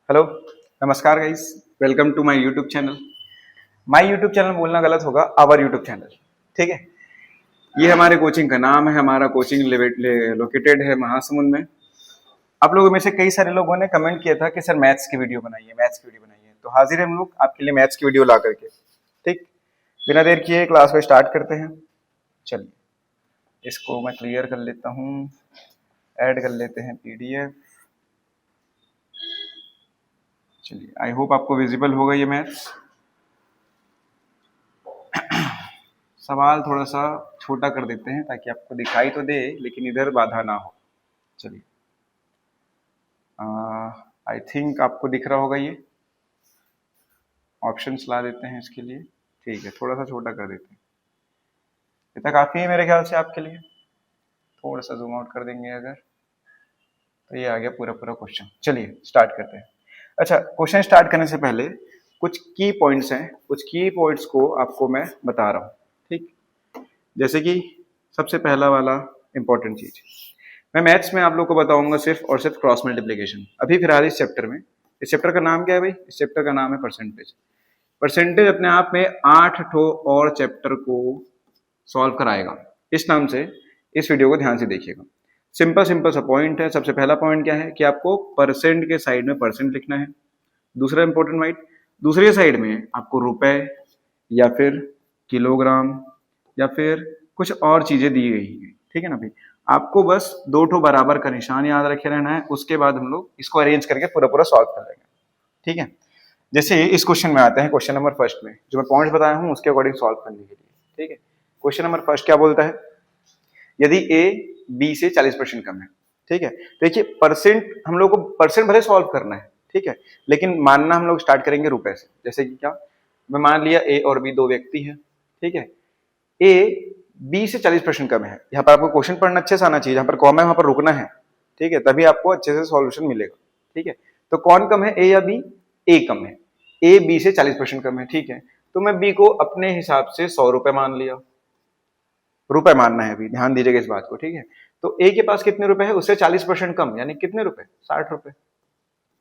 Hello, नमस्कार guys, welcome to my YouTube channel. My YouTube channel बोलना गलत होगा, आवर यूट्यूब चैनल। ठीक है, ये हमारे कोचिंग का नाम है। हमारा कोचिंग लोकेटेड है महासमुंद में। आप लोगों में से कई सारे लोगों ने कमेंट किया था कि सर मैथ्स की वीडियो बनाइए, मैथ्स की वीडियो बनाइए। तो हाजिर है हम लोग आपके लिए मैथ्स की वीडियो ला करके। ठीक, बिना देर किए क्लास को स्टार्ट करते हैं। चलिए, इसको मैं क्लियर कर लेता हूँ, ऐड कर लेते हैं पीडीएफ। चलिए, आई होप आपको विजिबल होगा ये मैथ्स। सवाल थोड़ा सा छोटा कर देते हैं ताकि आपको दिखाई तो दे लेकिन इधर बाधा ना हो। चलिए, आई थिंक आपको दिख रहा होगा। ये ऑप्शंस ला देते हैं इसके लिए। ठीक है, थोड़ा सा छोटा कर देते हैं। इतना काफ़ी है मेरे ख्याल से आपके लिए। थोड़ा सा जूम आउट कर देंगे अगर, तो ये आ गया पूरा पूरा क्वेश्चन। चलिए स्टार्ट करते हैं। अच्छा, क्वेश्चन स्टार्ट करने से पहले कुछ की पॉइंट्स हैं, कुछ की पॉइंट्स को आपको मैं बता रहा हूँ। ठीक, जैसे कि सबसे पहला वाला इंपॉर्टेंट चीज, मैं मैथ्स में आप लोग को बताऊंगा सिर्फ और सिर्फ क्रॉस मल्टीप्लिकेशन। अभी फिलहाल इस चैप्टर में, इस चैप्टर का नाम क्या है भाई? इस चैप्टर का नाम है परसेंटेज। परसेंटेज अपने आप में 8 ठो और चैप्टर को सॉल्व कराएगा। इस नाम से इस वीडियो को ध्यान से देखिएगा। सिंपल सिंपल सा पॉइंट है। सबसे पहला पॉइंट क्या है कि आपको परसेंट के साइड में परसेंट लिखना है। दूसरा इंपॉर्टेंट पॉइंट, दूसरे साइड में आपको रुपए या फिर किलोग्राम या फिर कुछ और चीजें दी गई हैं। ठीक है ना भाई, आपको बस दो ठो बराबर का निशान याद रखे रहना है। उसके बाद हम लोग इसको अरेंज करके पूरा पूरा सॉल्व कर लेंगे। ठीक है, जैसे इस क्वेश्चन में आते हैं, क्वेश्चन नंबर फर्स्ट में जो मैं पॉइंट्स बताया हूँ उसके अकॉर्डिंग सॉल्व करने के लिए। ठीक है, क्वेश्चन नंबर फर्स्ट क्या बोलता है? यदि ए बी से 40% कम है। ठीक है, देखिए परसेंट, हम लोग को परसेंट भले सॉल्व करना है, ठीक है, लेकिन मानना हम लोग स्टार्ट करेंगे रुपए से। जैसे कि क्या, मैं मान लिया ए और बी दो व्यक्ति है। ठीक है, ए बी से 40% कम है। यहाँ पर आपको क्वेश्चन पढ़ना अच्छे से आना चाहिए, जहां पर कॉमा है वहां पर रुकना है। ठीक है, तभी आपको अच्छे से सॉल्यूशन मिलेगा। ठीक है, तो कौन कम है, ए या बी? ए कम है। ए बी से 40% कम है। ठीक है, तो मैं बी को अपने हिसाब से 100 रुपए मान लिया। रुपए मानना है अभी, ध्यान दीजिएगा इस बात को। ठीक है, तो ए के पास कितने रुपए है? उससे 40% कम, यानी कितने रुपए? 60 रुपए।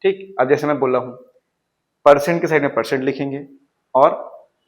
ठीक, अब जैसे मैं बोला हूं, परसेंट के साइड में परसेंट लिखेंगे और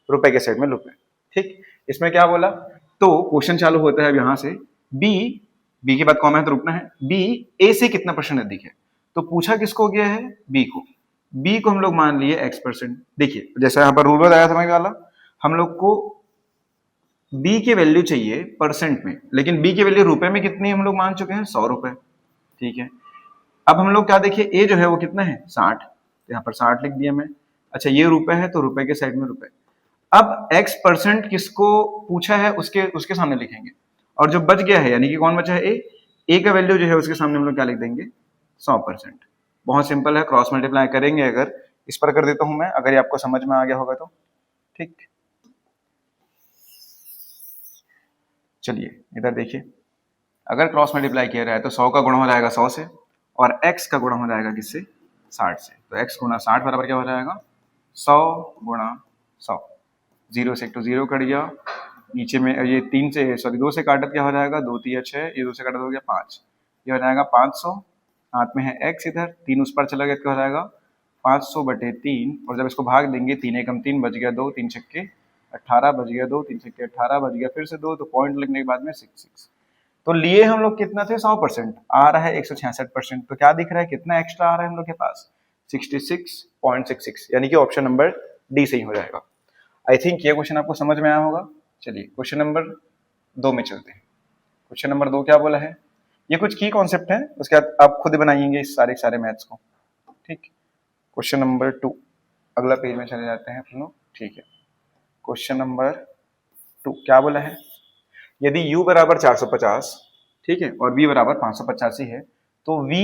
रुपए के साइड में रुपए। ठीक, इसमें क्या बोला? तो क्वेश्चन चालू होता है अब यहां से। बी, बी के बाद कॉमा है तो रुकना है। बी ए से कितना परसेंट अधिक है? तो पूछा किसको गया है? बी को। बी को हम लोग मान लिए x%। देखिए जैसा यहाँ पर रूल बताया समझ वाला, हम लोग को बी की वैल्यू चाहिए परसेंट में, लेकिन बी की वैल्यू रुपए में कितनी हम लोग मान चुके हैं? 100 रुपए। ठीक है, अब हम लोग क्या देखिए, ए जो है वो कितना है? 60। तो यहाँ पर 60 लिख दिया मैं। अच्छा, ये रुपए है तो रुपए के साइड में रुपए। अब x% किसको पूछा है उसके उसके सामने लिखेंगे, और जो बच गया है यानी कि कौन बचा है? ए का वैल्यू जो है उसके सामने हम लोग क्या लिख देंगे? 100%। बहुत सिंपल है, क्रॉस मल्टीप्लाई करेंगे अगर, इस पर कर देता हूं मैं, अगर ये आपको समझ में आ गया होगा तो। ठीक, चलिए इधर देखिए, अगर क्रॉस मल्टीप्लाई किया जाए तो 100 का गुणा हो जाएगा 100 से, और x का गुणा हो जाएगा किससे? 60 से। तो x गुणा 60 बराबर क्या हो जाएगा? 100 गुणा 100। 0 से 1 तो 0 कट गया, नीचे में ये 3 से, सॉरी 2 से काटत क्या हो जाएगा? 2 3 6, ये 2 से काटत हो गया 5, ये हो जाएगा 500। हाथ में है x, इधर 3 उस पर चला गया, क्या हो जाएगा? 500 बटे 3, और जब इसको भाग देंगे 3 एकम 3, बच गया 2, 3 छक्के 18, बच गया 2, 3 छक्के 18, बच गया फिर से 2, तो पॉइंट लगने के बाद में 6। तो लिए हम लोग कितना थे? 100%। आ रहा है 166%। तो क्या दिख रहा है, कितना एक्स्ट्रा आ रहा है हम लोग के पास? 66.66, यानी कि ऑप्शन नंबर डी सही हो जाएगा। आई थिंक ये क्वेश्चन आपको समझ में आया होगा। चलिए क्वेश्चन नंबर 2 में चलते हैं। क्वेश्चन नंबर 2 क्या बोला है? ये कुछ की कॉन्सेप्ट है, उसके बाद आप खुद बनाएंगे इस सारे मैथ्स को। ठीक, क्वेश्चन नंबर 2, अगला पेज में चले जाते हैं हम लोग। ठीक है, क्वेश्चन नंबर 2 क्या बोला है? यदि u बराबर 450, ठीक है, और v बराबर 585 है, तो v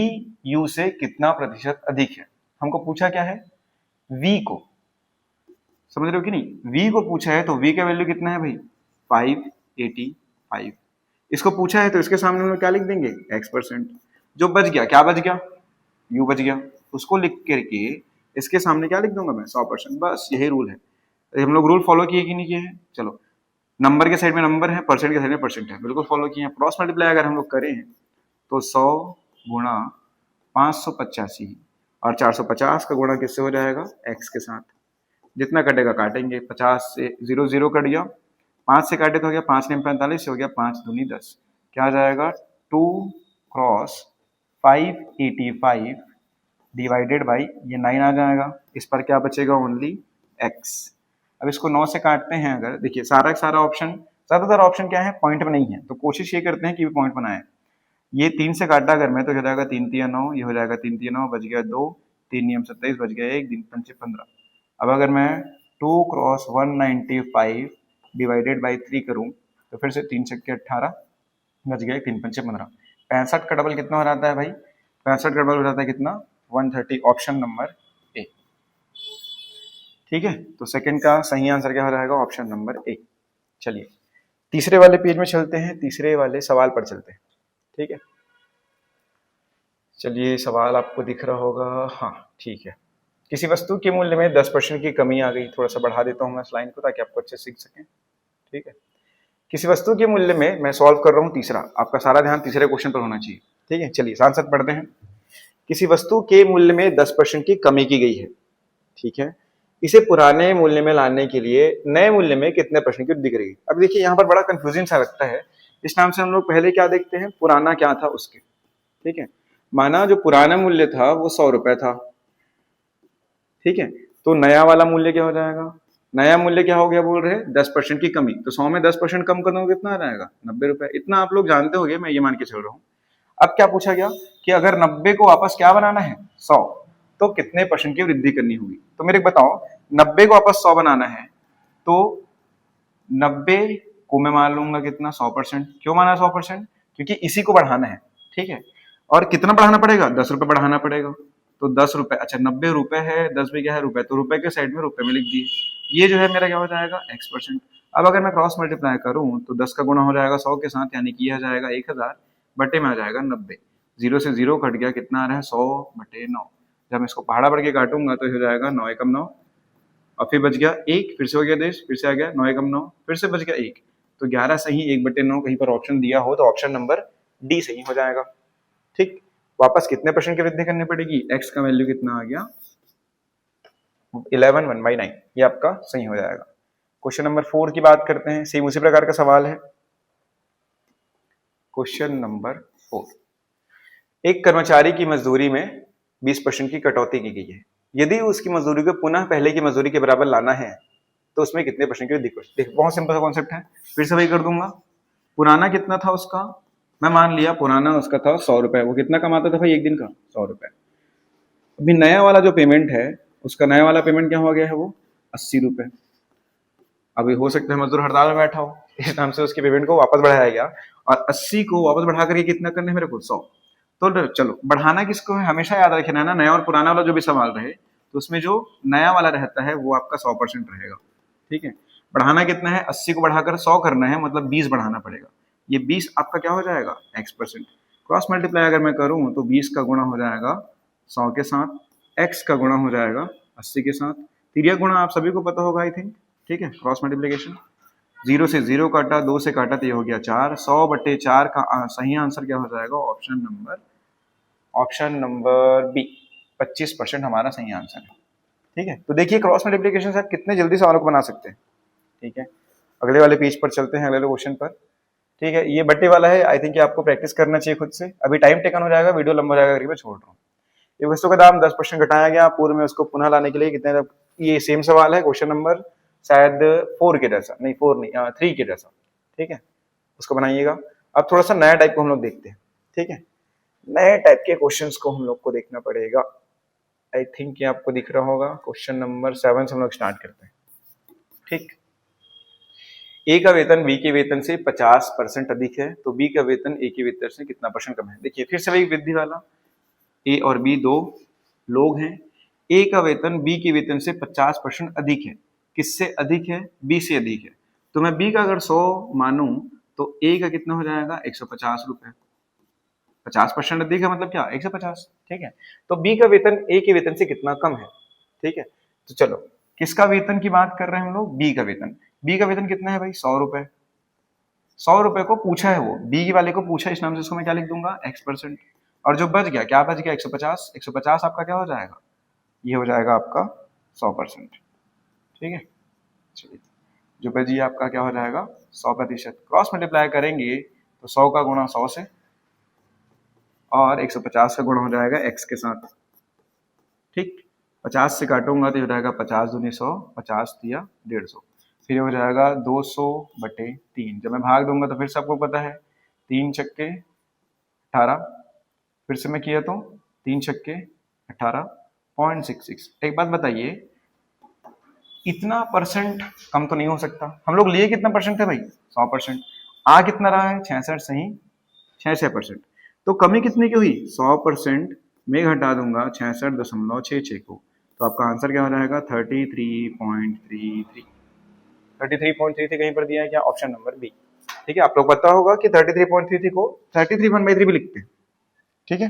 u से कितना प्रतिशत अधिक है? हमको पूछा क्या है? v को, समझ रहे हो कि नहीं? v को पूछा है, तो v का वैल्यू कितना है भाई? 585। इसको पूछा है तो इसके सामने हम लोग क्या लिख देंगे? x%। जो बच गया, क्या बच गया? u बच गया, उसको लिख करके इसके सामने क्या लिख दूंगा मैं? 100%। बस यही रूल है। हम लोग रूल फॉलो किए कि नहीं किए हैं? चलो, नंबर के साइड में नंबर है, परसेंट के साइड में परसेंट है, बिल्कुल फॉलो किए हैं। क्रॉस मल्टीप्लाई अगर हम लोग करें तो 100 गुणा 585, और 450 का गुणा किससे हो जाएगा, x के साथ। जितना कटेगा काटेंगे, 50 से 0 0 कट गया, 5 से काटे तो हो गया 5 ने 45 हो गया, 5 दूनी 10, क्या आ जाएगा 2 क्रॉस 585 डिवाइडेड बाई ये 9 आ जाएगा। इस पर क्या बचेगा, ओनली x। अब इसको 9 से काटते हैं अगर, देखिए सारा का सारा ऑप्शन, ज्यादातर ऑप्शन क्या है पॉइंट में नहीं है, तो कोशिश ये करते हैं कि पॉइंट बनाए। ये 3 से काटा अगर मैं तो हो जाएगा 3 3 9, ये हो जाएगा 3 3 9, बच गया 2, 3 नियम 27, बच गया 1, 3 5 15। अब अगर मैं 2 क्रॉस 195 डिवाइडेड बाई 3 करूं तो फिर से 3 छक्के 18, बच गया 3 5 15। 65 का डबल कितना हो जाता है भाई, 65 का डबल हो जाता है कितना, 130, ऑप्शन नंबर ए। ठीक है, तो सेकंड का सही आंसर क्या हो जाएगा, ऑप्शन नंबर ए। चलिए तीसरे वाले पेज में चलते हैं, तीसरे वाले सवाल पर चलते हैं। ठीक है, चलिए सवाल आपको दिख रहा होगा, हाँ ठीक है। किसी वस्तु के मूल्य में 10% की कमी आ गई, थोड़ा सा बढ़ा देता हूँ मैं स्लाइड को ताकि आपको अच्छे सीख सकें। ठीक है, किसी वस्तु के मूल्य में मैं सॉल्व कर रहा हूँ तीसरा, आपका सारा ध्यान तीसरे क्वेश्चन पर होना चाहिए। ठीक है, चलिए साथ साथ पढ़ते हैं। किसी वस्तु के मूल्य में 10% की कमी की गई है, ठीक है, इसे पुराने मूल्य में लाने के लिए नए मूल्य में कितने परसेंट की वृद्धि करेगी। अब देखिए यहाँ पर बड़ा कंफ्यूजिंग सा लगता है, इस नाम से हम लोग पहले क्या देखते हैं, पुराना क्या था उसके। ठीक है, माना जो पुराना मूल्य था वो 100 रुपए था, ठीक है, तो नया वाला मूल्य क्या हो जाएगा, नया मूल्य क्या हो गया बोल रहे हैं 10% की कमी, तो 100 में 10% कम कर दोगे कितना आ जाएगा, 90 रुपए। इतना आप लोग जानते होंगे, मैं ये मान के चल रहा हूँ। अब क्या पूछा गया कि अगर 90 को वापस क्या बनाना है 100, तो कितने परसेंट की वृद्धि करनी होगी। तो मेरे बताओ 90 को वापस 100 बनाना है तो 90 को मैं मान लूंगा कितना 100%। क्यों माना 100%, क्योंकि इसी को बढ़ाना है। ठीक है, और कितना बढ़ाना पड़ेगा, 10 रुपए बढ़ाना पड़ेगा, तो 10 रुपए, अच्छा 90 रुपए है, 10 भी क्या है रुपए, तो रुपए के साइड में रुपए में लिख दिए। ये जो है मेरा क्या हो जाएगा x%। अब अगर मैं क्रॉस मल्टीप्लाई करूं तो 10 का गुणा हो जाएगा 100 के साथ, यानी कि यह जाएगा 1000 बटे में आ जाएगा 90। 0 से 0 कट गया, कितना आ रहा है 100 बटे 9। जब मैं इसको पहाड़ा बढ़ के काटूंगा तो हो जाएगा 9 एकम 9, और फिर बच गया 1, फिर से हो गया 10, फिर से आ गया 9 एकम 9, फिर से बच गया 1, तो 11 सही 1 बटे 9 कहीं पर ऑप्शन दिया हो तो ऑप्शन नंबर डी सही हो जाएगा। ठीक, वापस कितने परसेंट की वृद्धि करनी पड़ेगी, x का वैल्यू कितना आ गया 11 1/9, ये आपका सही हो जाएगा। क्वेश्चन नंबर 4 की बात करते हैं, सेम उसी प्रकार का सवाल है। क्वेश्चन नंबर 4, एक कर्मचारी की मजदूरी में 20% की कटौती की गई है, यदि उसकी मजदूरी को पुनः पहले की मजदूरी के बराबर लाना है तो उसमें कितने परसेंट की वृद्धि। देखो बहुत सिंपल सा कॉन्सेप्ट है, फिर से वही कर दूंगा। पुराना कितना था उसका, मैं मान लिया पुराना उसका था 100 रुपए, वो कितना कमाता था भाई एक दिन का 100 रुपए। अभी नया वाला जो पेमेंट है उसका, नया वाला पेमेंट क्या हो गया है वो 80 रुपए। अभी हो सकता है मजदूर हड़ताल में बैठा हो, इस नाम से उसके पेमेंट को वापस बढ़ाया गया, और 80 को वापस बढ़ा करके कितना करने मेरे को 100। तो चलो बढ़ाना किसको है, हमेशा याद रखना है ना, नया और पुराना वाला जो भी सवाल रहे तो उसमें जो नया वाला रहता है वो आपका 100% रहेगा। ठीक है, बढ़ाना कितना है, 80 को बढ़ाकर 100 करना है, मतलब 20 बढ़ाना पड़ेगा। ये 20 आपका क्या हो जाएगा x%। क्रॉस मल्टीप्लाई अगर मैं करूं तो 20 का गुणा हो जाएगा 100 के साथ, x का गुणा हो जाएगा 80 के साथ। तिर्यक गुणा आप सभी को पता होगा आई थिंक। ठीक है, क्रॉस मल्टीप्लिकेशन, 0 से 0 काटा, 2 से काटा तो ये हो गया 4, 100 बटे 4 का सही आंसर क्या हो जाएगा, ऑप्शन नंबर बी, 25% हमारा सही आंसर है। ठीक है, तो देखिए क्रॉस मल्टीप्लिकेशन से आप कितने जल्दी सवालों को बना सकते हैं। ठीक है, अगले वाले पेज पर चलते हैं, अगले क्वेश्चन पर। ठीक है, ये बट्टे वाला है, आई थिंक आपको प्रैक्टिस करना चाहिए खुद से। अभी टाइम टेकन हो जाएगा, वीडियो लंबा हो जाएगा करके मैं छोड़ रहा हूँ। ये वस्तु का दाम 10% घटाया गया, पूर्व में उसको पुनः लाने के लिए कितने, ये सेम सवाल है, क्वेश्चन नंबर शायद 4 के जैसा, नहीं 4 नहीं 3 के जैसा। ठीक है, उसको बनाइएगा। अब थोड़ा सा नया टाइप को हम लोग देखते हैं। ठीक है, नए टाइप के क्वेश्चंस को हम लोग को देखना पड़ेगा। आई थिंक ये आपको दिख रहा होगा, क्वेश्चन नंबर 7 से हम लोग स्टार्ट करते हैं। ठीक, ए का वेतन बी के वेतन से 50% अधिक है, तो बी का वेतन ए के वेतन से कितना परसेंट कम है। देखिए फिर से वही वृद्धि वाला, ए और बी दो लोग हैं, ए का वेतन बी के वेतन से 50% अधिक है। किससे अधिक है, बी से अधिक है। तो मैं बी का अगर 100 मानूं तो ए का कितना हो जाएगा 150 रुपए। 50% अधिक है मतलब क्या 150। ठीक है, तो बी का वेतन ए के वेतन से कितना कम है। ठीक है, तो चलो किसका वेतन की बात कर रहे हैं हम लोग, बी का वेतन। बी का वेतन कितना है भाई 100 रुपए। 100 रुपए को पूछा है, वो बी वाले को पूछा, इस नाम से इसको मैं क्या लिख दूंगा x%। और जो बच गया, क्या बच गया, 150, 150 आपका क्या हो जाएगा, ये हो जाएगा आपका 100%। ठीक है, चलिए जो बच गया आपका क्या हो जाएगा 100%। क्रॉस मल्टीप्लाई करेंगे तो 100 का गुणा 100 से और 150 का गुणा हो जाएगा x के साथ। ठीक, 50 से काटूंगा तो हो जाएगा 50 दूनी 100, 50 दिया 150, फिर हो जाएगा 200/3। जब मैं भाग दूंगा तो फिर से आपको पता है 3 छक्के 18, फिर से मैं किया तो 3 छक्के 18.66। एक बात बताइए, इतना परसेंट कम तो नहीं हो सकता। हम लोग लिए कितना परसेंट है भाई, 100%। आ कितना रहा है 66 सही, 66%। तो कमी कितने की हुई, 100% में घटा दूंगा 66.66 को, तो आपका आंसर क्या हो जाएगा 33.33। 33.33 कहीं पर दिया है क्या, ऑप्शन नंबर बी। ठीक है, आप लोग पता होगा कि 33.33 को 33 1/3 भी लिखते हैं। ठीक है,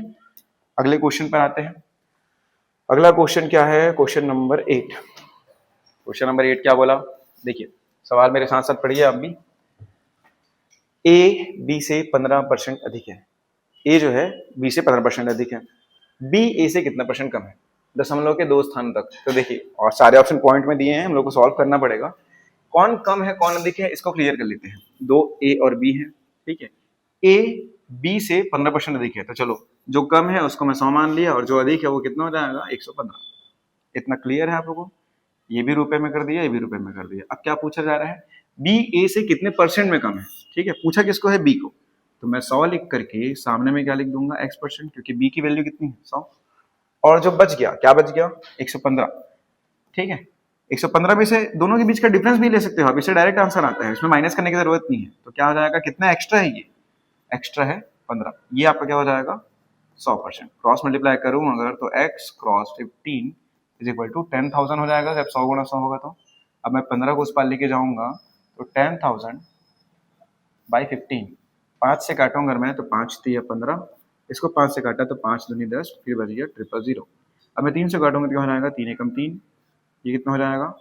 अगले क्वेश्चन पर आते हैं। अगला क्वेश्चन क्या है, क्वेश्चन नंबर 8। क्वेश्चन नंबर 8 क्या बोला, देखिए सवाल मेरे साथ साथ पढ़िए आप भी। ए बी से 15% अधिक है, ए जो है बी से 15% अधिक है, बी ए से कितना परसेंट कम है, दशमलव के 2 स्थान तक। तो देखिए, और सारे ऑप्शन पॉइंट में दिए हैं, हम लोग को सॉल्व करना पड़ेगा। कौन कम है कौन अधिक है इसको क्लियर कर लेते हैं। दो ए और बी है, ठीक है, ए बी से 15% अधिक है, तो चलो जो कम है उसको मैं 100 मान लिया और जो अधिक है वो कितना हो जाएगा 115। इतना क्लियर है आप लोगों को, ये भी रुपए में कर दिया, ये भी रुपए में कर दिया। अब क्या पूछा जा रहा है, बी ए से कितने परसेंट में कम है। ठीक है, पूछा किसको है, बी को, तो मैं 100 लिख करके सामने में क्या लिख दूंगा x%, क्योंकि बी की वैल्यू कितनी है 100, और जो बच गया क्या बच गया 115। ठीक है, 115 में से दोनों के बीच का डिफरेंस भी ले सकते हो आप, इससे डायरेक्ट आंसर आता है, इसमें माइनस करने की जरूरत नहीं है। तो क्या हो जाएगा, कितना एक्स्ट्रा है, ये एक्स्ट्रा है 15, ये आपका क्या हो जाएगा 100%। क्रॉस मल्टीप्लाई करूं अगर तो x cross 15 is equal to 10,000 हो जाएगा, जब 100 गुणा 100 होगा तो। अब मैं 15 को उस पार लेके जाऊंगा तो 10,000/15, 5 से काटूंगा अगर मैं तो 5 3 15, इसको 5 से काटा तो 5 दूनी 10, फिर बच गया 000। अब मैं 3 से काटूंगा तो क्या हो जाएगा 3 एकम 3, ये कितना हो जाएगा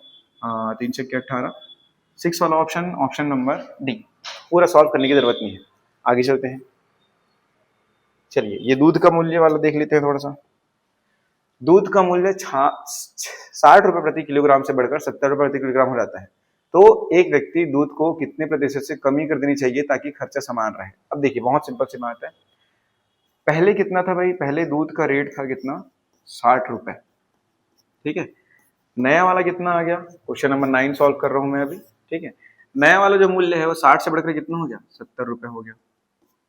3 छक्के 18। 6 वाला ऑप्शन, ऑप्शन नंबर डी। पूरा सॉल्व करने की जरूरत नहीं है, आगे चलते हैं। चलिए ये दूध का मूल्य वाला देख लेते हैं थोड़ा सा। दूध का मूल्य 60 रुपए प्रति किलोग्राम से बढ़कर 70 रुपए प्रति किलोग्राम हो जाता है, तो एक व्यक्ति दूध को कितने प्रतिशत से कमी कर देनी चाहिए ताकि खर्चा समान रहे। अब देखिए बहुत सिंपल सी बात है, पहले कितना था भाई, पहले दूध का रेट था कितना 60 रुपए। ठीक है, नया वाला कितना आ गया, क्वेश्चन नंबर 9 सॉल्व कर रहा हूं मैं अभी। ठीक है, नया वाला जो मूल्य है वो 60 से बढ़कर कितना हो गया 70 रुपए हो गया।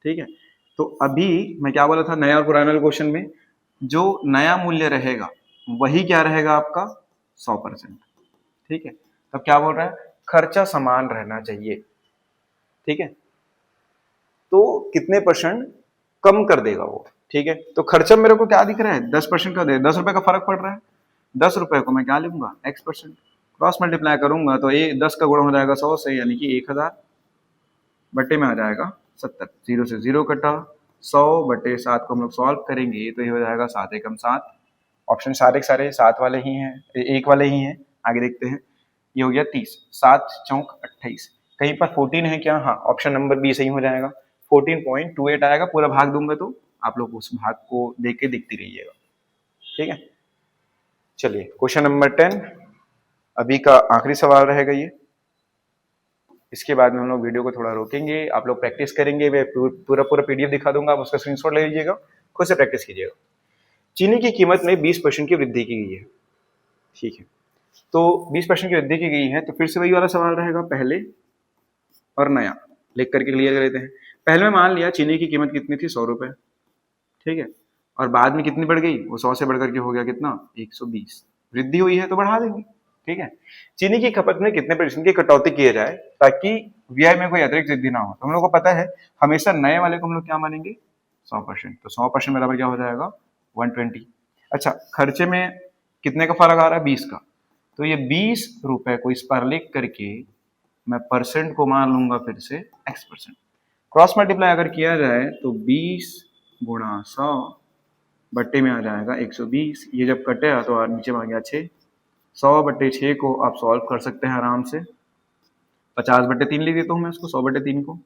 ठीक है, तो अभी मैं क्या बोला था, नया और पुराने वाले क्वेश्चन में जो नया मूल्य रहेगा वही क्या रहेगा आपका 100%। ठीक है, तब क्या बोल रहा है, खर्चा समान रहना चाहिए। ठीक है, तो कितने परसेंट कम कर देगा वो। ठीक है, तो खर्चा मेरे को क्या दिख रहा है 10% का दे, 10 रुपए का फर्क पड़ रहा है, 10 रुपए को मैं क्या लूंगा x%। क्रॉस मल्टीप्लाई करूंगा तो ये 10 का गुणा हो जाएगा 100 से, यानी कि 1000 बट्टे में आ जाएगा 70, 0 से 0 कटा, 100/7 को हम लोग सॉल्व करेंगे तो ये हो जाएगा 7 एकम 7। ऑप्शन सारे के सारे 7 वाले ही हैं, एक वाले ही हैं। आगे देखते हैं, ये हो गया 30, 7 चौक 28, कहीं पर 14 है क्या, हाँ ऑप्शन नंबर बी सही हो जाएगा, 14.28 आएगा। पूरा भाग दूंगा तो आप लोग उस भाग को देख के देखते रहिएगा। ठीक है, चलिए क्वेश्चन नंबर 10 अभी का आखिरी सवाल रहेगा ये। इसके बाद में हम लोग वीडियो को थोड़ा रोकेंगे, आप लोग प्रैक्टिस करेंगे, मैं पूरा पूरा पीडीएफ दिखा दूंगा, आप उसका स्क्रीनशॉट ले लीजिएगा, खुद से प्रैक्टिस कीजिएगा। चीनी की कीमत में 20% की वृद्धि की गई है। ठीक है, तो 20% की वृद्धि की गई है, तो फिर से वही वाला सवाल रहेगा, पहले और नया लिख करके क्लियर कर लेते हैं। पहले में मान लिया चीनी की कीमत कितनी थी 100 रुपए। ठीक है, और बाद में कितनी बढ़ गई, वो 100 से बढ़कर के हो गया कितना 120, वृद्धि हुई है तो बढ़ा देंगे। ठीक है, चीनी की खपत में कितने % की कटौती किया जाए ताकि व्यय में कोई अतिरिक्त वृद्धि ना हो। तो हम लोग को पता है हमेशा नए वाले को हम लोग क्या मानेंगे 100%, तो 100% बराबर क्या हो जाएगा 120। अच्छा, खर्चे में कितने का फर्क आ रहा है 20 का, तो ये 20 रुपए को इस पर लिख करके मैं परसेंट को मान लूंगा फिर से x%। क्रॉस मल्टीप्लाई अगर किया जाए तो 20 गुणा 100 बट्टे में आ जाएगा 120, ये जब कटे तो नीचे में आ गया 6, 100/6 को आप सॉल्व कर सकते हैं आराम से। 50/3 लिख देता हूं मैं इसको, 100/3 को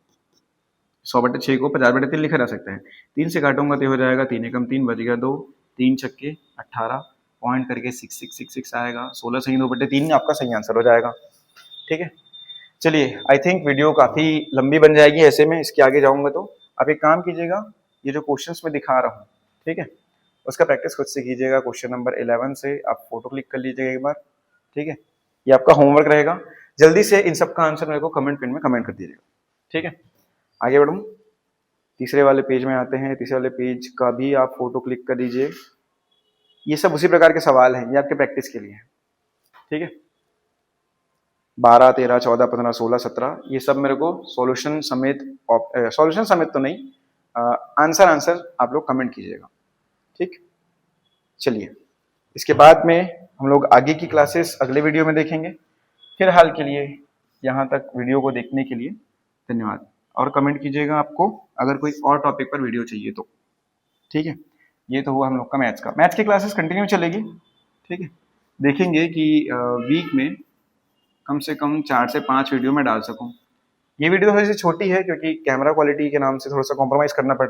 100/6 को 50/3 लिखा जा सकता है। 3 से काटूंगा तो हो जाएगा 3 एकम 3 बच गया 2, 3 छक्के 18, पॉइंट करके 6666 आएगा। 16 सही 2/3 आपका सही आंसर हो जाएगा। ठीक है, चलिए आई थिंक वीडियो काफ़ी लंबी बन जाएगी ऐसे में, इसके आगे जाऊंगा तो आप एक काम कीजिएगा, ये जो क्वेश्चंस मैं दिखा रहा हूँ, ठीक है, उसका प्रैक्टिस खुद से कीजिएगा। क्वेश्चन नंबर 11 से आप फोटो क्लिक कर लीजिएगा एक बार, ठीक है, ये आपका होमवर्क रहेगा। जल्दी से इन सब का आंसर मेरे को कमेंट पिन में कमेंट कर दीजिएगा। ठीक है, आगे बढ़ूँ, तीसरे वाले पेज में आते हैं। तीसरे वाले पेज का भी आप फोटो क्लिक कर दीजिए। ये सब उसी प्रकार के सवाल हैं, ये आपके प्रैक्टिस के लिए है। ठीक है, 12, 13, 14, 15, 16, 17 ये सब मेरे को सॉल्यूशन समेत तो नहीं, आंसर आप लोग कमेंट कीजिएगा। ठीक, चलिए इसके बाद में हम लोग आगे की क्लासेस अगले वीडियो में देखेंगे। फिलहाल के लिए यहाँ तक वीडियो को देखने के लिए धन्यवाद, और कमेंट कीजिएगा आपको अगर कोई और टॉपिक पर वीडियो चाहिए तो। ठीक है, ये तो हुआ हम लोग का मैथ्स की क्लासेस कंटिन्यू चलेगी। ठीक है, देखेंगे कि वीक में कम से कम 4 से 5 वीडियो में डाल सकूं। ये वीडियो थोड़ी सी छोटी है क्योंकि कैमरा क्वालिटी के नाम से थोड़ा सा कॉम्प्रोमाइज़ करना पड़ता है।